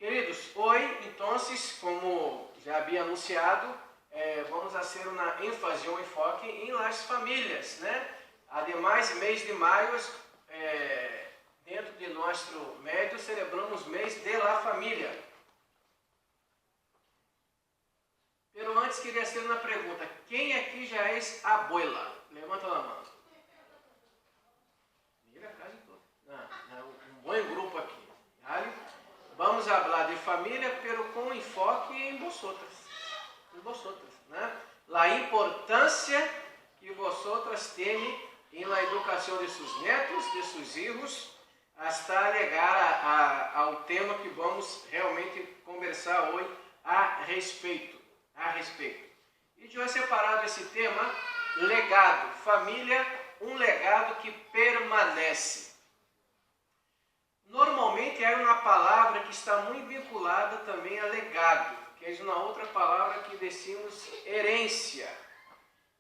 Queridos, hoy, entonces, como já havia anunciado, vamos fazer uma ênfase, um enfoque em las famílias, né? Ademais, mês de maio, dentro de nosso médio, celebramos mês de la família. Pero antes, queria fazer uma pergunta. Quem aqui já é abuela? Levanta a mão. Mira a casa toda. Um bom grupo aqui. Vale? Vamos falar de família, pero com enfoque em vosotras. Em vosotras, né? A importância que vosotras têm em la educação de seus netos, de seus filhos, hasta chegar ao tema que vamos realmente conversar hoje a respeito. E eu he separado esse tema, legado, família, um legado que permanece. Normalmente é uma palavra que está muito vinculada também a legado, que é uma outra palavra que decimos herência.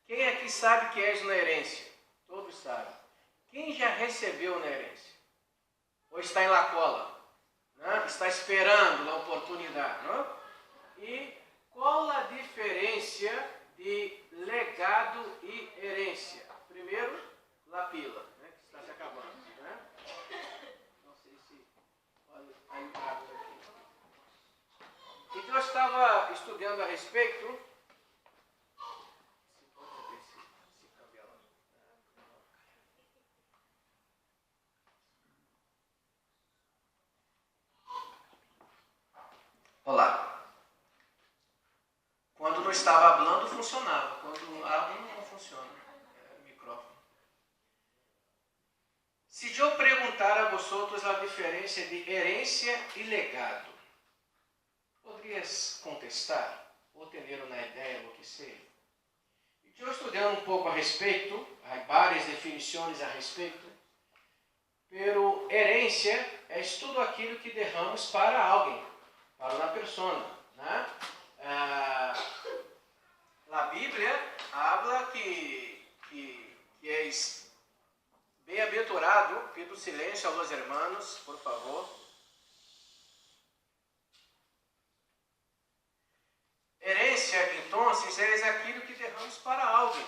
Quem aqui sabe que é uma herência? Todos sabem. Quem já recebeu uma herência? Ou está em la cola? Né? Está esperando a oportunidade. Não? E qual a diferença de legado e herência? Primeiro, la pila, né, que está se acabando. Né? Não sei se pode ajudar aqui. Então, eu estava estudando a respeito. Olá. Quando não estava falando, funcionava. Quando hablo, não funciona. O microfone. Se eu perguntar a vocês a diferença de herência e legado, poderias contestar ou ter uma ideia do que seja? Eu estudando um pouco a respeito, há várias definições a respeito, pero herência é tudo aquilo que derramos para alguém, para uma pessoa, né? A Bíblia habla que és bem-aventurado. Pido silêncio a los hermanos, por favor. Herência, então, é aquilo que derramos para alguém.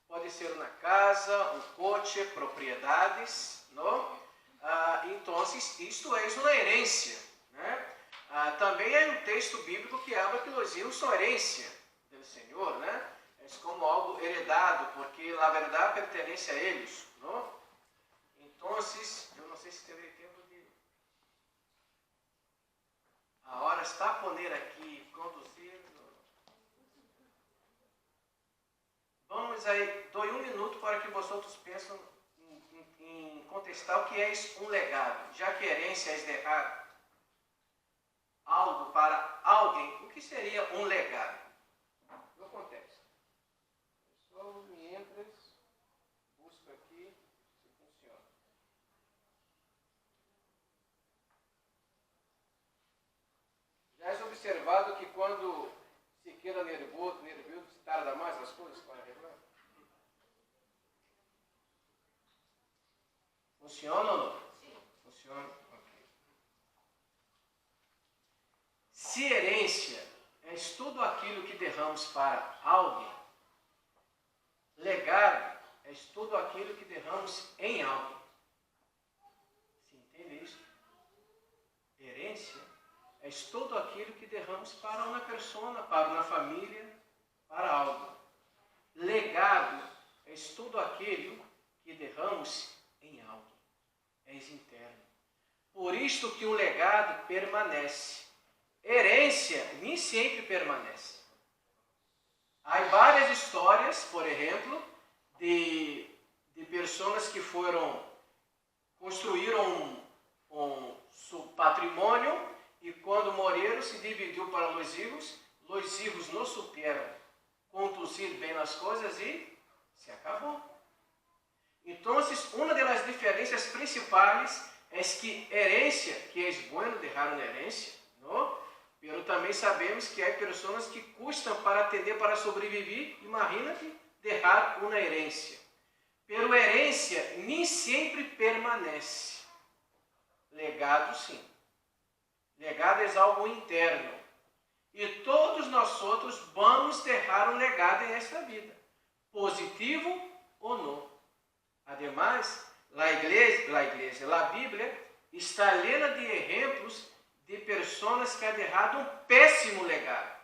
Pode ser uma casa, um coche, propriedades, não? Então, isto é uma herência, né? Também há um texto bíblico que habla que os hijos são herência do Senhor, né? É como algo heredado, porque a verdade pertence a eles, não? Então, eu não sei se terei tempo de... A hora está a poner aqui, conduzir... Vamos aí, dou um minuto para que vocês pensem em contestar o que é um legado. Já que herência é deixar algo para alguém, o que seria um legado? No contexto. Só mientras busco aqui se funciona. Já é observado que quando se queda nervoso, tarda mais as coisas para arreglar? Funciona ou não? Sim. Funciona? Ok. Se herência é tudo aquilo que derramos para alguém, legado é tudo aquilo que derramos em alguém. Você entende isso? Herência é tudo aquilo que derramos para uma pessoa, para uma família, para algo. Legado é tudo aquilo que derramos em algo. É interno. Por isto que o legado permanece. Herência nem sempre permanece. Há várias histórias, por exemplo, de pessoas que construíram seu patrimônio e quando morreram se dividiu para os hijos não souberam conduzir bem as coisas e se acabou. Então, uma das diferenças principais é que herência, que é bueno deixar uma herência, não? Mas também sabemos que há pessoas que custam para atender, para sobreviver. Imagina-te deixar uma herência. Pero herência nem sempre permanece. Legado, sim. Legado é algo interno. E todos nós outros vamos deixar um legado em esta vida, positivo ou não. Además, a Bíblia está llena de exemplos de pessoas que han deixado um péssimo legado.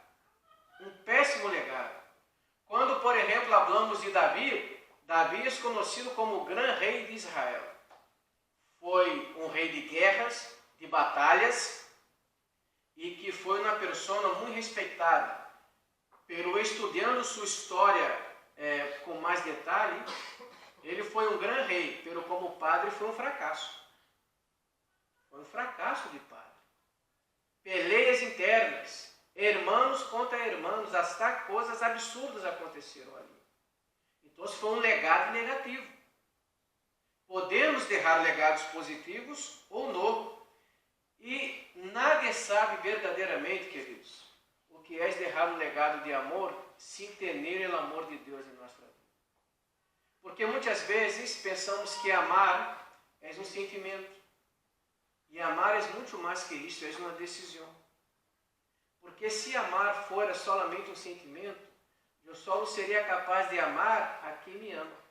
Um péssimo legado. Quando, por exemplo, falamos de Davi, Davi é conhecido como o grande rei de Israel. Foi um rei de guerras, de batalhas, e que foi uma pessoa muito respeitada. Pero estudando sua história com mais detalhe, ele foi um grande rei, pero como padre foi um fracasso. Foi um fracasso de padre. Peleias internas, irmãos contra irmãos, até coisas absurdas aconteceram ali. Então foi um legado negativo. Podemos deixar legados positivos ou não. E nadie sabe verdadeiramente, queridos, o que é deixar um legado de amor sem ter o amor de Deus em nossa vida. Porque muitas vezes pensamos que amar é um sentimento. E amar é muito mais que isso, é uma decisão. Porque se amar fora solamente um sentimento, eu só seria capaz de amar a quem me ama.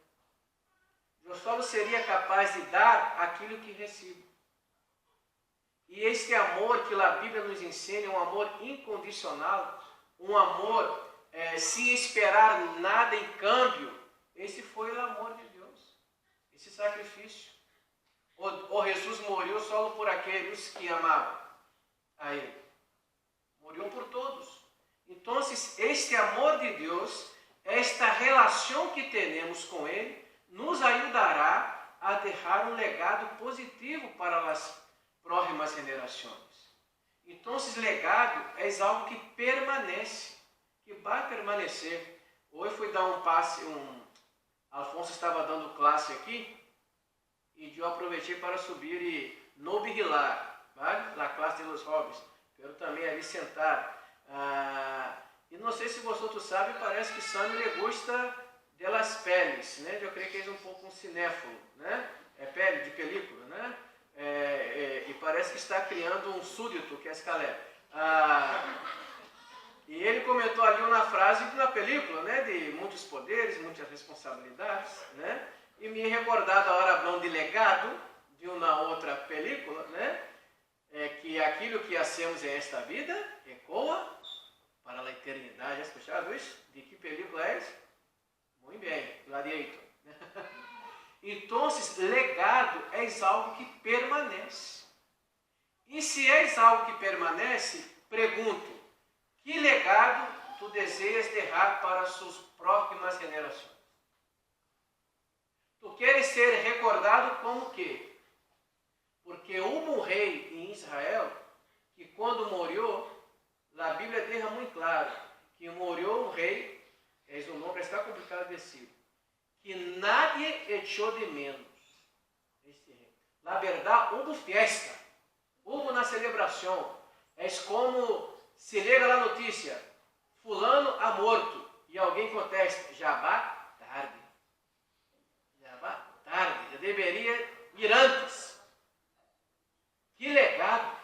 Eu só seria capaz de dar aquilo que recebo. E este amor que a Bíblia nos ensina é um amor incondicional, um amor sem esperar nada em câmbio. Esse foi o amor de Deus, esse sacrifício. O Jesus morreu só por aqueles que amavam a Ele. Morreu por todos. Então, este amor de Deus, esta relação que temos com Ele, nos ajudará a deixar um legado positivo para as próximas gerações. Então, legado é algo que permanece, que vai permanecer. Hoje fui dar um passe, Alfonso estava dando classe aqui, e eu aproveitei para subir e não vigilar, vale? Na classe de los hobbies. Quero também ali sentar. E não sei se vocês sabem, parece que Sam lhe gusta de las peles, né? Eu creio que ele é um pouco um cinéfilo, né? É pele de película, né? E parece que está criando um súdito, que é Caleb. E ele comentou ali uma frase na película, né? De muitos poderes, muitas responsabilidades, né? E me recordado a hora falando de legado de uma outra película, né? Que aquilo que hacemos em esta vida ecoa para a eternidade. Já escutaram isso? De que película é essa? Muito bem, Gladiator. Então, legado é algo que permanece. E se é algo que permanece, pergunto, que legado tu desejas deixar para as suas próximas gerações? Tu queres ser recordado como o quê? Porque houve um rei em Israel que quando morreu, a Bíblia deixa muito claro que morreu um rei, o nome está complicado de decir, que nadie echou de menos este rei. Na verdade, houve festa, houve uma celebração. É como se liga lá a notícia, fulano ha morto, e alguém contesta, já vai tarde. Já vai tarde, eu deveria ir antes. Que legado,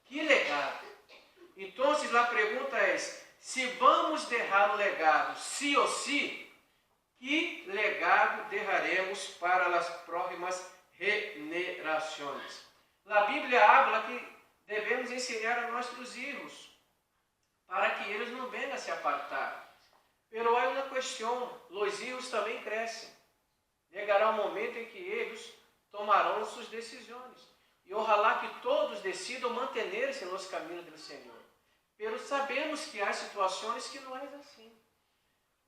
que legado. Então, a pergunta é, se vamos deixar um legado, sim ou sim, que legado deixaremos para as próximas gerações? A Bíblia habla que devemos ensinar a nossos filhos, para que eles não venham a se apartar. Pero há uma questão, os filhos também crescem. Chegará um momento em que eles tomarão suas decisões. E ojalá que todos decidam manter-se nos caminhos do Senhor. Pero sabemos que há situações que não é assim.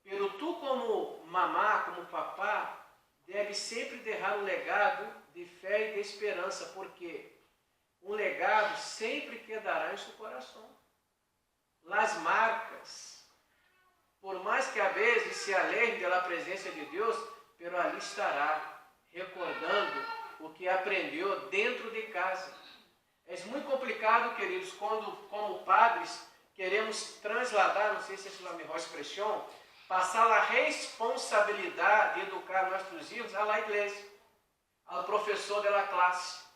Pero tu como mamá, como papá, deve sempre deixar um legado de fé e de esperança, porque um legado sempre quedará em seu coração. As marcas, por mais que a vezes se aleje da presença de Deus, pero ali estará, recordando o que aprendeu dentro de casa. É muito complicado, queridos, quando, como padres, queremos trasladar, não sei se é a melhor expressão, passar a responsabilidade de educar nossos filhos à igreja, ao professor da classe.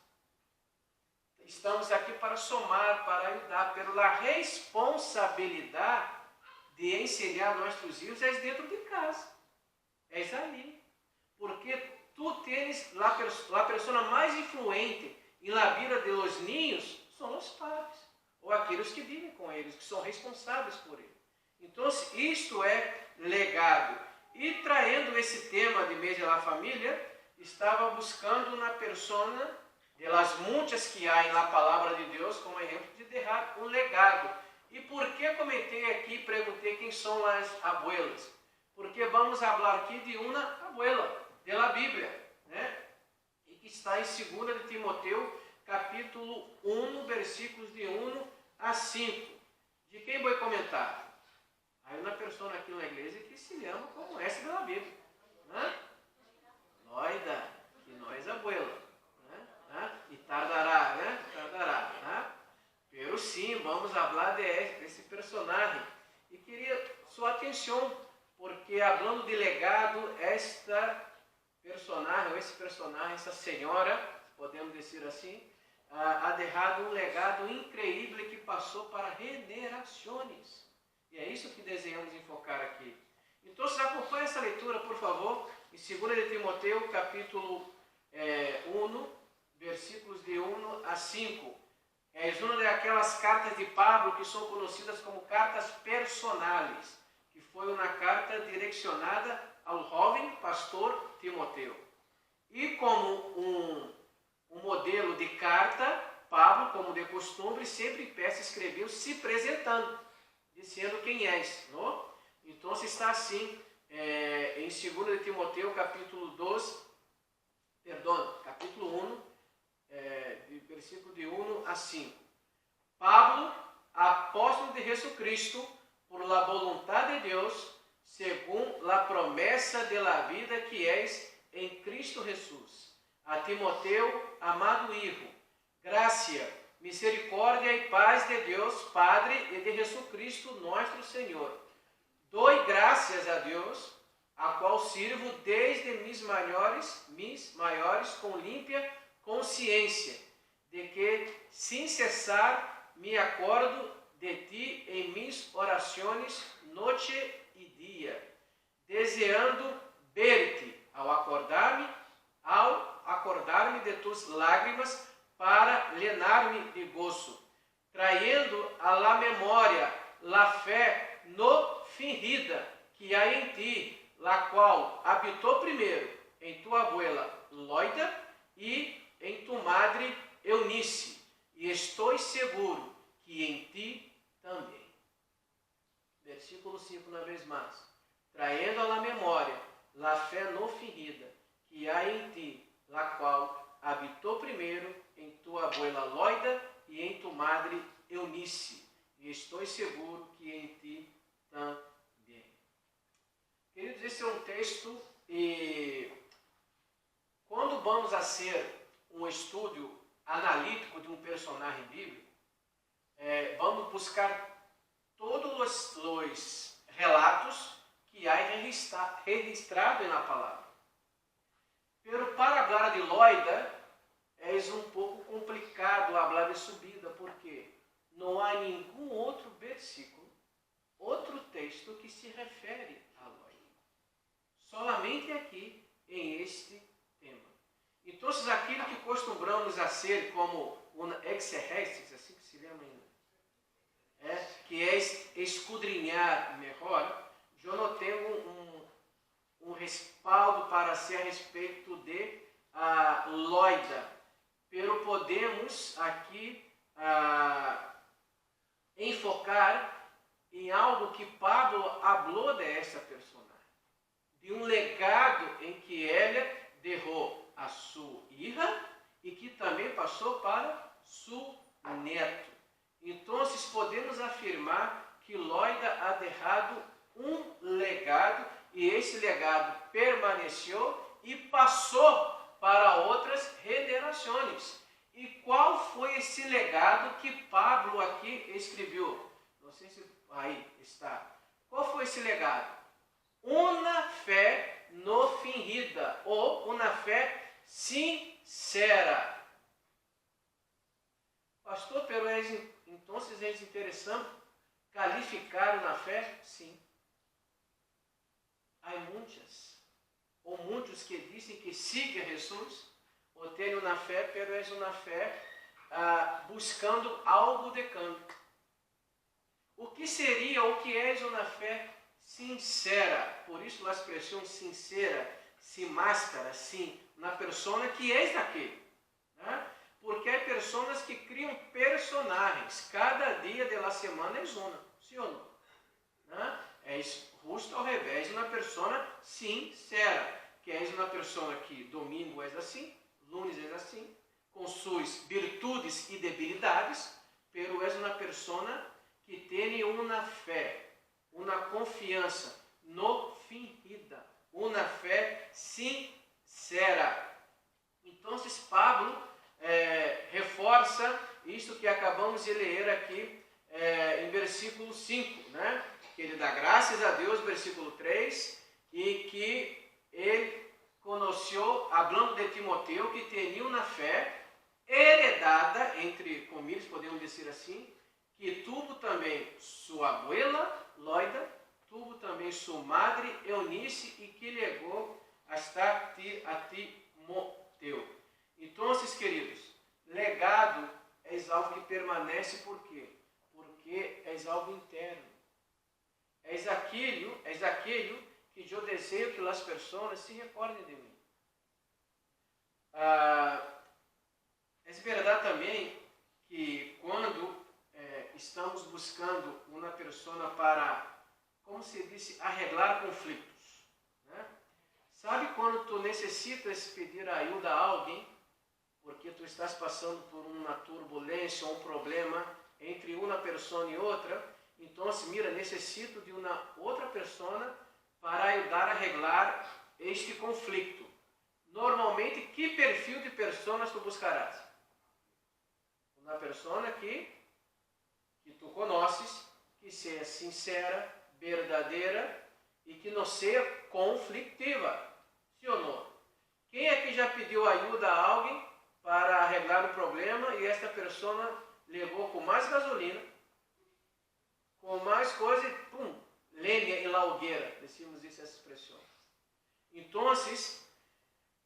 estamos aqui para somar, para ajudar, pela responsabilidade de ensinar nossos filhos é dentro de casa, é ali, porque tu tens a pessoa mais influente na vida de los niños são os pais, ou aqueles que vivem com eles, que são responsáveis por eles. Então, isto é legado. E traindo esse tema de mês da família, estava buscando na persona de las muitas que há na palavra de Deus como exemplo de deixar um legado. E por que comentei aqui, perguntei quem são as abuelas? Porque vamos falar aqui de uma abuela da Bíblia, né? E que está em 2 de Timoteu, capítulo 1, versículos de 1 a 5. De quem vou comentar? Há uma pessoa aqui na igreja que se chama como essa da Bíblia, né? Loida, que nós abuela, né? E tardará, né? Tardará, né? Pero sim, vamos falar desse personagem. E queria sua atenção, porque falando de legado, esta personagem, ou esse personagem, essa senhora, podemos dizer assim, ha deixado um legado incrível que passou para gerações. E é isso que desejamos enfocar aqui. Então, acompanhe essa leitura, por favor, em 2 de Timoteu, capítulo 1, versículos de 1 a 5. É uma daquelas cartas de Pablo que são conhecidas como cartas personais, que foi uma carta direcionada ao jovem pastor Timoteu. E como um modelo de carta, Pablo, como de costume, sempre peça escreveu se apresentando, dizendo quem és. Não? Então está assim em 2 de Timoteu, capítulo 1, versículo de 1 a 5. Pablo, apóstolo de Jesucristo, por la voluntad de Deus, según la promessa de la vida que és em Cristo Jesus. A Timoteu, amado hijo, gracia, misericórdia e paz de Deus, Padre, e de Jesucristo, nosso Senhor. Dou graças a Deus, a qual sirvo desde mis maiores com límpia consciência, de que, sem cessar, me acordo de ti em mis orações, noite e dia, desejando ver-te ao acordar-me de tus lágrimas, para llenar-me de gozo, traindo a la memória la fé no fingida que há em ti, la qual habitou primeiro em tua abuela Loida e em tu madre Eunice, e estou seguro que em ti também. Versículo 5, uma vez mais. Traindo a la memória la fé no fingida que há em ti, la qual habitou primeiro em tua abuela Loida e em tu madre Eunice, e estou seguro que em ti também. Queridos, esse é um texto e quando vamos a ser um estudo analítico de um personagem bíblico, vamos buscar todos os relatos que há registrado na palavra. Pero para falar de Loida, é um pouco complicado falar de subida, porque não há nenhum outro versículo, outro texto que se refere a Loida. Solamente aqui, em este tema. Então, aquilo que costumamos a ser como uma exegese, assim que se lembra ainda, que é escudrinhar melhor, eu não tenho um respaldo para ser a respeito de Loida, pero podemos aqui enfocar em algo que Pablo falou dessa personagem, de um legado em que ela deixou a sua filha e que também passou para seu neto. Então, podemos afirmar que Loida ha deixado um legado e esse legado permaneceu e passou para outras gerações. E qual foi esse legado que Pablo aqui escreveu? Não sei se aí está. Qual foi esse legado? Uma fé no fingida, ou uma fé sincera. Pastor, pero então é interessante calificar na fé? Sim. Há muitos que dizem que sigam Jesus, ou têm uma fé, pero é uma fé buscando algo de cambio. O que seria, o que é uma fé sincera? Por isso a expressão sincera, sem máscara, sim, na pessoa que é daquele. Né? Porque há pessoas que criam personagens, cada dia da semana é uma, sim ou não? Né? É justo ao revés de uma pessoa sincera, que é uma pessoa que domingo é assim, lunes é assim, com suas virtudes e debilidades, pero é uma pessoa que tem uma fé, uma confiança no fingida, uma fé sincera. Então, Pablo reforça isto que acabamos de ler aqui em versículo 5, né? Que ele dá graças a Deus, versículo 3, e que ele conheceu, falando de Timoteu, que tinha uma fé heredada, entre comilhas, podemos dizer assim, que tuvo também sua abuela, Loida, tuvo também sua madre, Eunice, e que legou hasta a Timoteu. Então, queridos, legado é algo que permanece, por quê? Porque é algo interno. É aquilo que eu desejo que as pessoas se recordem de mim. É verdade também que quando estamos buscando uma pessoa para, como se diz, arreglar conflitos, né? Sabe quando tu necessitas pedir ajuda a alguém, porque tu estás passando por uma turbulência ou um problema entre uma pessoa e outra? Então, mira, necessito de uma outra pessoa para ajudar a arreglar este conflito. Normalmente, que perfil de pessoas tu buscarás? Uma pessoa que tu conheces, que seja sincera, verdadeira e que não seja conflitiva. Sim ou não? Quem é que já pediu ajuda a alguém para arreglar o problema e esta pessoa levou com mais gasolina, com mais coisa, pum, lenha e laugueira, decimos isso, essa expressão. Então,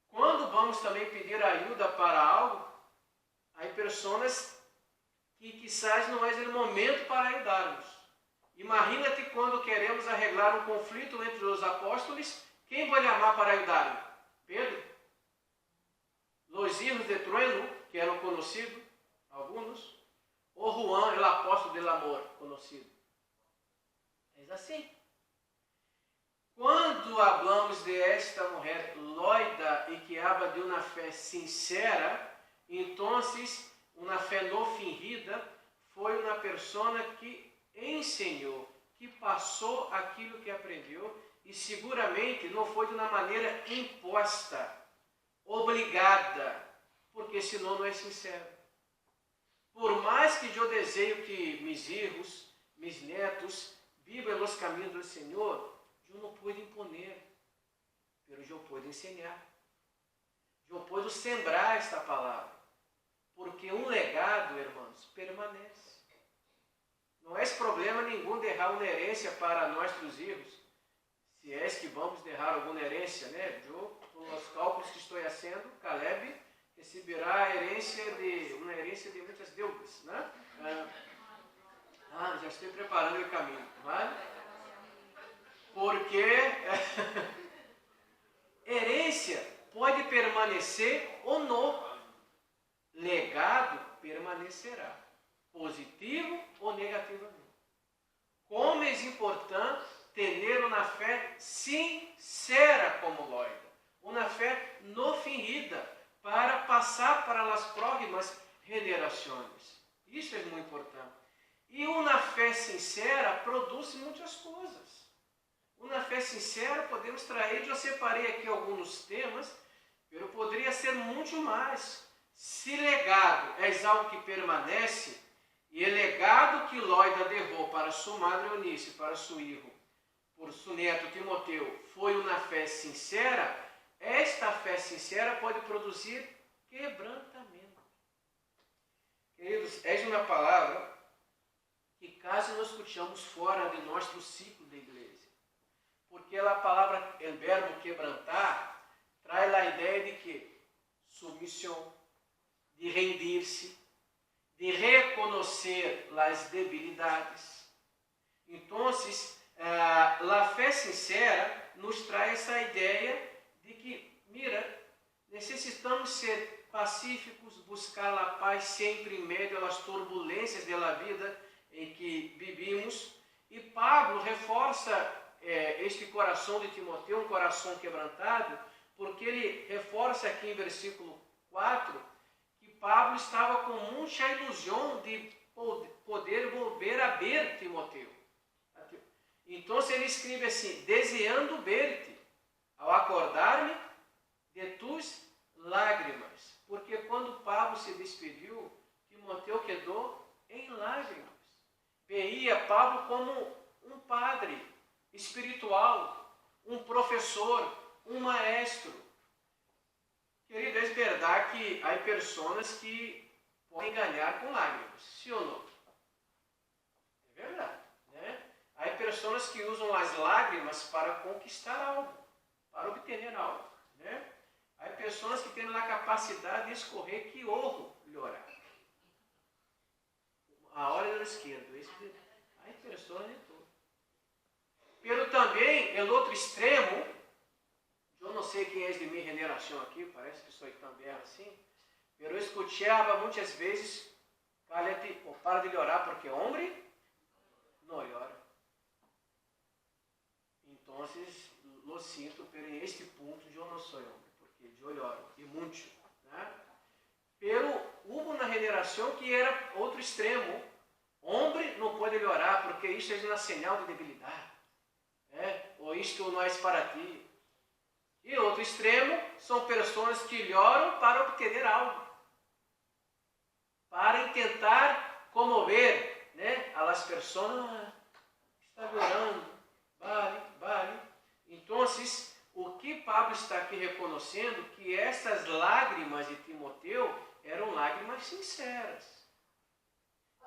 quando vamos também pedir ajuda para algo, há pessoas que quizás não é o momento para ajudar-nos. Imagina-te quando queremos arreglar um conflito entre os apóstolos, quem vai chamar para ajudar-nos? Pedro? Os filhos de Trueno, que eram conhecidos, alguns, ou Juan, o apóstolo del amor, conhecido. É assim. Quando falamos de esta mulher loida e que habla de uma fé sincera, então, uma fé não fingida, foi uma pessoa que ensinou, que passou aquilo que aprendeu e seguramente não foi de uma maneira imposta, obrigada, porque senão não é sincero. Por mais que eu desejo que meus filhos, meus netos, vivam os caminhos do Senhor, eu não pude imponer, mas eu pude ensinar. Eu pude sembrar esta palavra, porque um legado, irmãos, permanece. Não é problema nenhum deixar uma herência para nossos filhos, se é que vamos deixar alguma herência, né? Eu, pelos cálculos que estou fazendo, Caleb receberá uma herência de muitas deudas, né? Já estou preparando o caminho, vale? Porque herência pode permanecer ou não. Legado permanecerá, positivo ou negativamente. Como é importante ter uma fé sincera como Loida, uma fé não fingida, para passar para as próximas gerações. Isso é muito importante. E uma fé sincera produz muitas coisas. Uma fé sincera podemos trazer, eu separei aqui alguns temas, mas poderia ser muito mais. Se legado é algo que permanece, e o legado que Loida deixou para sua madre Eunice, para seu filho, por seu neto Timoteu, foi uma fé sincera, esta fé sincera pode produzir quebrantamento. Queridos, é uma palavra que quase não escutamos fora de nosso ciclo da igreja. Porque a palavra, o verbo quebrantar, traz a ideia de que? Submissão, de rendir-se, de reconhecer as debilidades. Então, a fé sincera nos traz essa ideia de que, mira, necessitamos ser pacíficos, buscar a paz sempre em meio às turbulências da vida em que vivimos. E Pablo reforça este coração de Timoteu, um coração quebrantado, porque ele reforça aqui em versículo 4 que Pablo estava com muita ilusão de poder volver a ver Timoteu. Então ele escreve assim: desejando ver-te, ao acordar-me de tus lágrimas. Porque quando Pablo se despediu, Timoteu quedou em lágrimas. Veia Pablo como um padre espiritual, um professor, um maestro. Querido, é verdade que há pessoas que podem ganhar com lágrimas, sim ou não? É verdade, né? Há pessoas que usam as lágrimas para conquistar algo, para obter algo, né? Há pessoas que têm a capacidade de escorrer que ouro melhorar. A hora da esquerda. Há pessoas de tudo. Pelo também, o outro extremo, eu não sei quem é de minha geração aqui, parece que sou também assim, mas eu escutava muitas vezes, cállate ou para de orar, porque homem não ora. Então, lo sinto, pero em este ponto eu não sou homem, porque eu oro, e muito. Né? Pero houve uma geração que era outro extremo. Homem não pode orar, porque isso é uma señal de debilidade. Né? Ou isto não é para ti. E outro extremo são pessoas que oram para obter algo. Para tentar comover, né, as pessoas que estão orando. Vale. Então, o que Pablo está aqui reconhecendo que essas lágrimas de Timoteu eram lágrimas sinceras.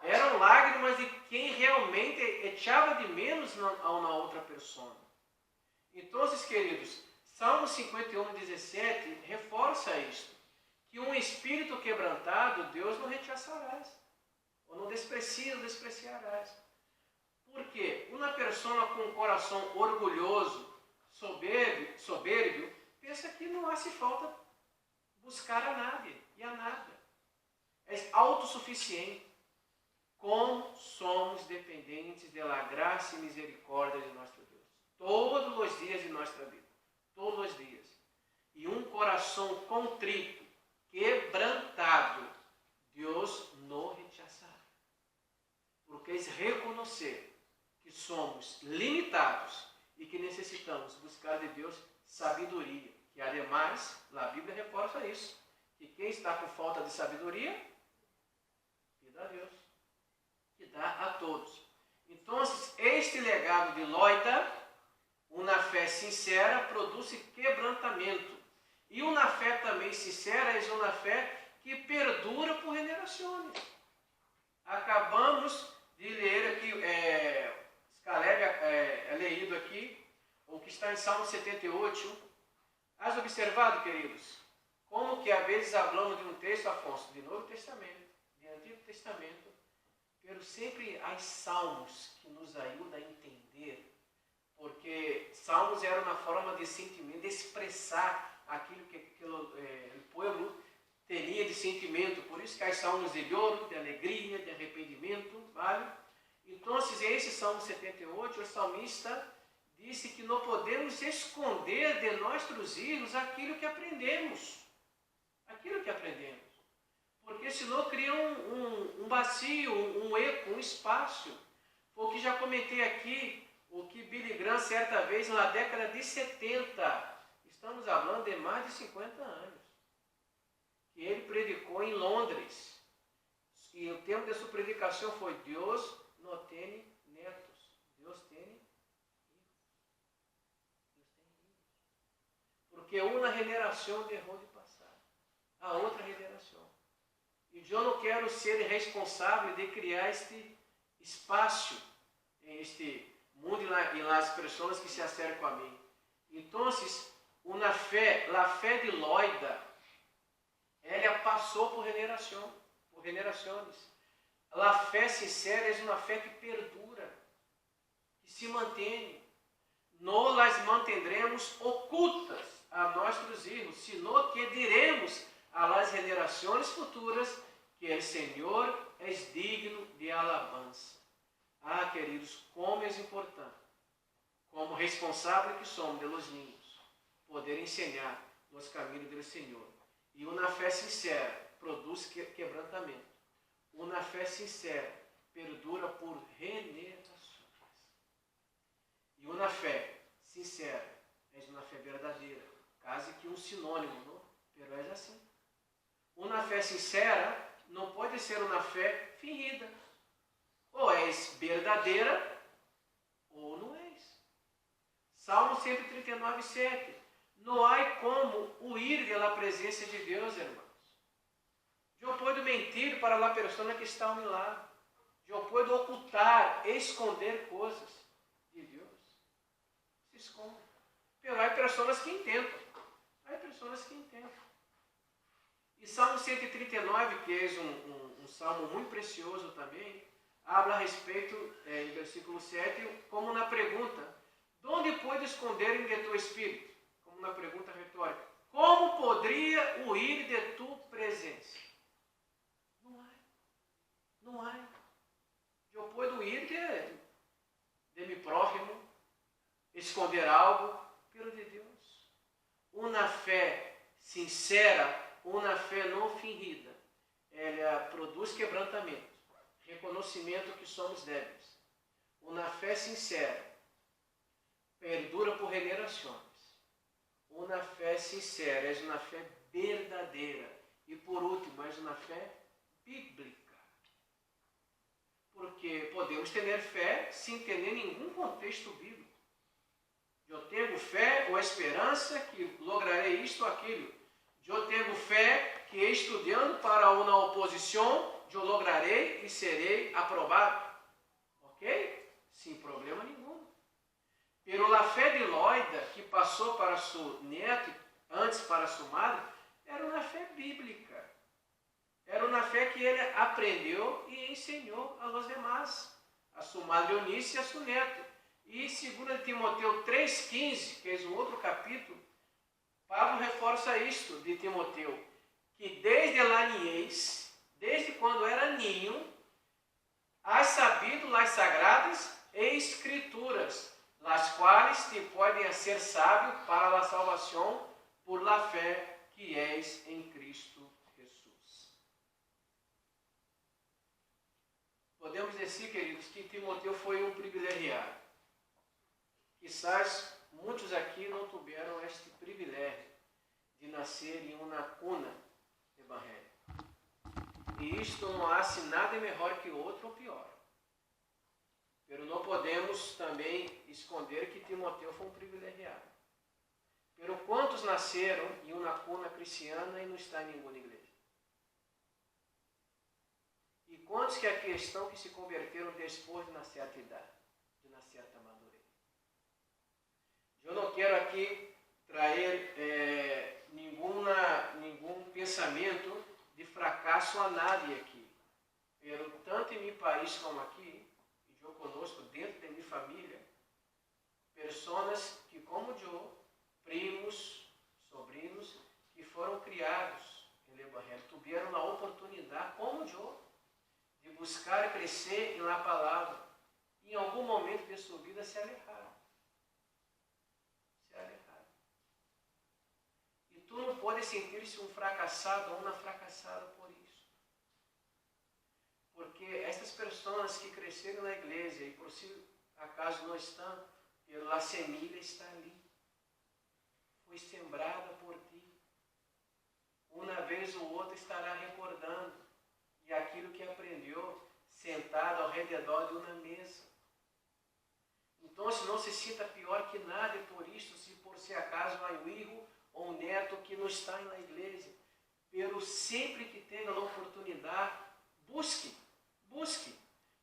Eram lágrimas de quem realmente echava de menos a uma outra pessoa. Então, queridos, Salmo 51:17 reforça isto, que um espírito quebrantado Deus não rechaçarás, ou não despreciarás. Por quê? Uma pessoa com um coração orgulhoso, soberbio, pensa que não há se falta buscar a nada e a nada. É autossuficiente. Como somos dependentes da graça e misericórdia de nosso Deus. Todos os dias de nossa vida. Todos os dias. E um coração contrito, quebrantado, Deus não rechaçará. Porque é reconhecer que somos limitados e que necessitamos buscar de Deus sabedoria. Que, ademais, a Bíblia reforça isso. Que quem está com falta de sabedoria, pida a Deus. Que dá a todos. Então, este legado de Loida, uma fé sincera, produz quebrantamento. E uma fé também sincera é uma fé que perdura por gerações. Acabamos de ler aqui, Caleb é lido aqui, o que está em Salmo 78. Has observado, queridos, como que às vezes falamos de um texto, Afonso, de Novo Testamento, de Antigo Testamento, mas sempre há salmos que nos ajudam a entender, porque salmos eram uma forma de sentimento, de expressar aquilo que o povo tinha de sentimento. Por isso que há salmos de choro, de alegria, de arrependimento, vale? Então, esse Salmo 78, o salmista disse que não podemos esconder de nossos filhos aquilo que aprendemos. Porque senão cria um vazio, um eco, um espaço. Foi o que já comentei aqui, o que Billy Graham, certa vez, na década de 70, estamos falando de mais de 50 anos, que ele predicou em Londres. E o tema de sua predicação foi: Deus não tem netos, Deus tem filhos. Porque uma geração deixou de passar, a outra geração. E eu não quero ser responsável de criar este espaço, este mundo e as pessoas que se acercam a mim. Então, a fé de Loida, ela passou por generações. A fé sincera é uma fé que perdura, que se mantém. Não las mantendremos ocultas a nossos filhos, sino que diremos a las gerações futuras que o Senhor é digno de alabança. Ah, queridos, como é importante, como responsável que somos de los niños, poder ensinar os caminhos do Senhor. E uma fé sincera produz quebrantamento. Uma fé sincera perdura por generações. E uma fé sincera é uma fé verdadeira, quase que um sinônimo, não? Pero é assim. Uma fé sincera não pode ser uma fé fingida. Ou és verdadeira, ou não és. Salmo 139, 7. Não há como huir da presença de Deus, irmãos. Eu posso mentir para a pessoa que está ao meu lado. Eu posso ocultar, esconder coisas de Deus. Se esconde. Mas há pessoas que entendem. E Salmo 139, que é um salmo muito precioso também, habla a respeito, em versículo 7, como na pergunta: onde pode esconder de tu espírito? Como uma pergunta retórica. Como poderia huir de tu presença? Não há. Eu posso huir de meu próximo, esconder algo, pelo de Deus. Uma fé sincera, uma fé não fingida, ela produz quebrantamento, reconhecimento que somos débeis. Uma fé sincera perdura por gerações. Uma fé sincera é uma fé verdadeira. E por último, é uma fé bíblica. Porque podemos ter fé sem ter nenhum contexto bíblico. Eu tenho fé ou esperança que lograrei isto ou aquilo. Eu tenho fé que estudando para uma oposição, eu lograrei e serei aprovado. Ok? Sem problema nenhum. Pero a fé de Loida, que passou para seu neto, antes para sua madre, era uma fé bíblica. Era uma fé que ele aprendeu e ensinou a los demás, a sua madre Eunice e a seu neto. E 2 Timoteu 3,15, que é um outro capítulo, Pablo reforça isto de Timoteu, que desde a niñez, desde quando era ninho, has sabido as sagradas escrituras, las quais te podem ser sábio para a salvação por la fé que és em Cristo Jesus. Podemos dizer, queridos, que Timoteu foi um privilegiado. Quizás muitos aqui não tiveram este privilégio de nascer em uma cuna evangélica. E isto não há nada melhor que outro ou pior. Pero não podemos também esconder que Timoteu foi um privilegiado. Pero quantos nasceram em uma cuna cristiana e não estão em nenhuma igreja? E quantos que aqui estão que se converteram depois de uma certa idade, de uma certa madurez? Eu não quero aqui trazer nenhum pensamento de fracasso a nadie aqui. Pero tanto em meu país como aqui, e eu conosco dentro de minha família, pessoas que como eu, primos, sobrinhos, que foram criados em Evangelho, tiveram a oportunidade, como eu, de buscar crescer na palavra. E em algum momento de sua vida se alejaram. E tu não pode sentir-se um fracassado ou uma fracassada por isso. Porque estas pessoas que cresceram na igreja e por si acaso não estão, a semilha está ali. Foi sembrada por ti. Uma vez ou outra estará recordando. E aquilo que aprendeu sentado ao redor de uma mesa. Então, se não se sinta pior que nada por isto, se por se acaso há um filho ou um neto que não está na igreja. Pero sempre que tenha a oportunidade, busque,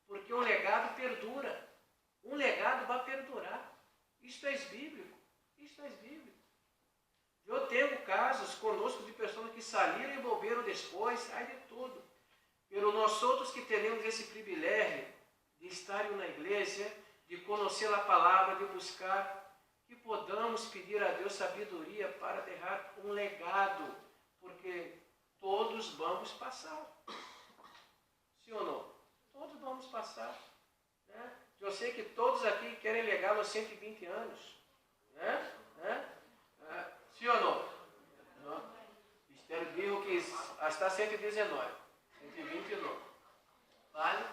porque um legado perdura. Um legado vai perdurar. Isto é bíblico. Eu tenho casos conosco de pessoas que saíram e voltaram depois, aí de tudo. Pero nós outros que temos esse privilégio de estar na igreja, de conhecer a palavra, de buscar, que podamos pedir a Deus sabedoria para deixar um legado, porque todos vamos passar. Sim ou não? Todos vamos passar. Né? Eu sei que todos aqui querem legar os 120 anos. Né? Sim ou não? Não. Espero digo que está 119. 120 não. Vale?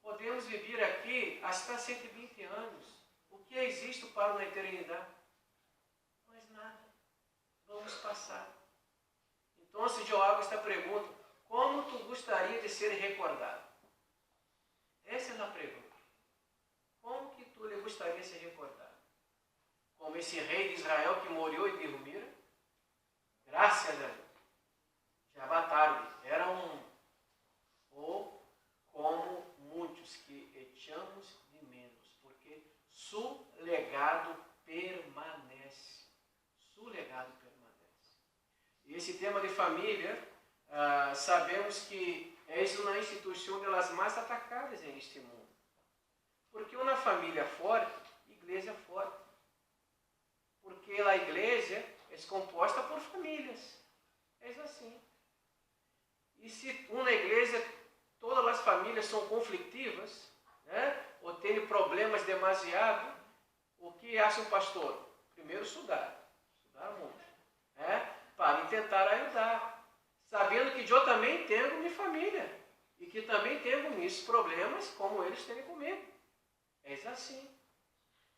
Podemos viver aqui hasta 120 anos. O que existe para uma eternidade? Mas nada. Vamos passar. Então, se eu hago esta pergunta, como tu gostaria de ser recordado? Essa é a pergunta. Como que tu lhe gostaria de ser recordado? Como esse rei de Israel que morreu e derrumira? Graças a Deus. Já vai tarde. Era ou como muitos que echamos de menos, porque seu legado permanece. E esse tema de família, sabemos que é uma instituição das mais atacadas neste mundo. Porque uma família forte, igreja forte. Porque a igreja é composta por famílias. É assim. E se uma igreja, todas as famílias são conflitivas, né, ou têm problemas demasiado, o que acha um pastor? Primeiro estudar muito, para tentar ajudar, sabendo que eu também tenho minha família e que também tenho meus problemas como eles têm comigo. É assim.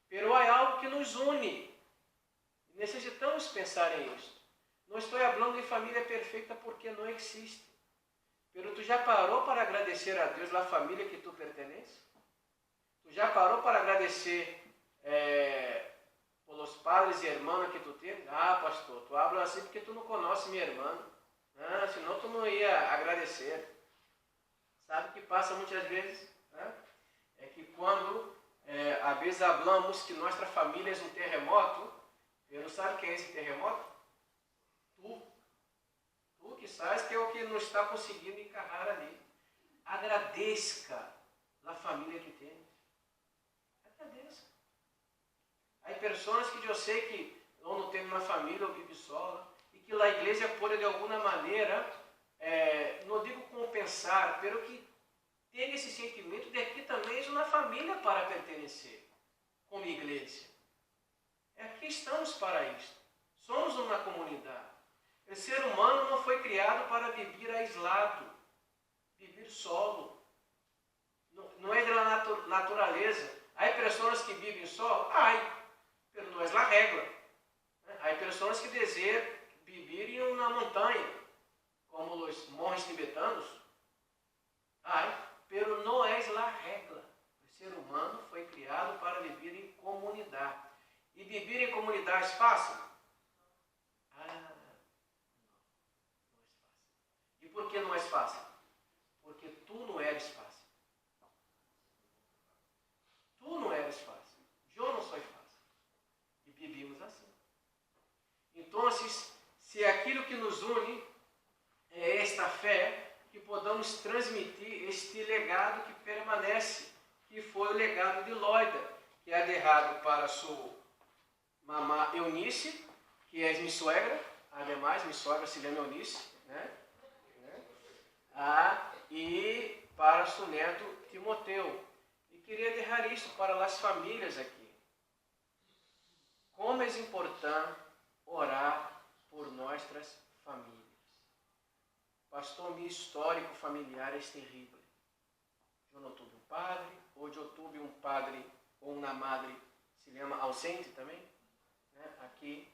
Pero há algo que nos une. Necessitamos pensar em isso. Não estou falando de família perfeita porque não existe. Pero tu já parou para agradecer a Deus a família que tu pertenece? Tu já parou para agradecer pelos padres e irmãs que tu tens? Ah, pastor, tu habla assim porque tu não conhece minha irmã. Senão tu não ia agradecer. Sabe o que passa muitas vezes? É que quando, às vezes, falamos que nossa família é um terremoto, não sabe quem é esse terremoto? Tu que sabes que é o que não está conseguindo encarrar ali. Agradeça a família que tem. Agradeça. Há pessoas que eu sei que não tem uma família ou vive sola, e que a igreja pode de alguma maneira, não digo compensar, pero que tem esse sentimento de que também é uma família para pertencer, como igreja. Aqui estamos para isso. Somos uma comunidade. O ser humano não foi criado para viver aislado, viver solo. Não é da natureza. Há pessoas que vivem solo? Mas não é a regra. Há pessoas que desejam viver em uma montanha, como os monges tibetanos. Pero não é a regra. O ser humano foi criado para viver em comunidade. E viver em comunidade é fácil? Não é fácil. E por que não é fácil? Porque tu não eres fácil. Tu não eres fácil. Eu não sou fácil. E vivimos assim. Então, se aquilo que nos une é esta fé, que podamos transmitir este legado que permanece, que foi o legado de Loida, que é deixado para sua mamá Eunice, que é minha suegra, ademais, minha sogra se chama Eunice, né? E para seu neto Timoteu. E queria deixar isso para as famílias aqui. Como é importante orar por nossas famílias. Pastor, meu histórico familiar é terrível. Eu não tive um padre, hoje eu tive um padre ou uma madre, se chama ausente também, aqui,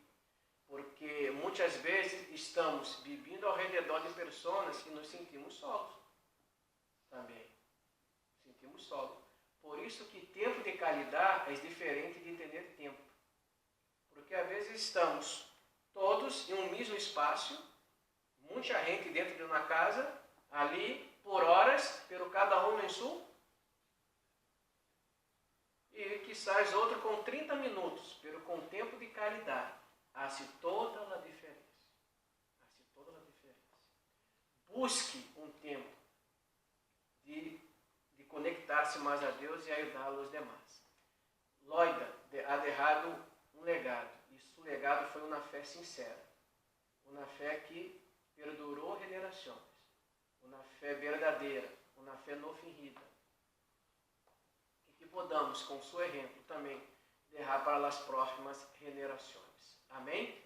porque muitas vezes estamos vivendo ao redor de pessoas que nos sentimos solos também. Sentimos solos. Por isso que tempo de qualidade é diferente de entender tempo. Porque às vezes estamos todos em um mesmo espaço, muita gente dentro de uma casa, ali, por horas, pero cada um em sua. E quizás outro com 30 minutos, pero com tempo de qualidade. Hace toda a diferença. Hace toda a diferença. Busque um tempo de conectar-se mais a Deus e ajudar os demais. Loida ha deixado um legado. E seu legado foi uma fé sincera. Uma fé que perdurou gerações. Uma fé verdadeira. Uma fé não fingida. E que podamos, com seu exemplo, também deixar para as próximas gerações. Amém?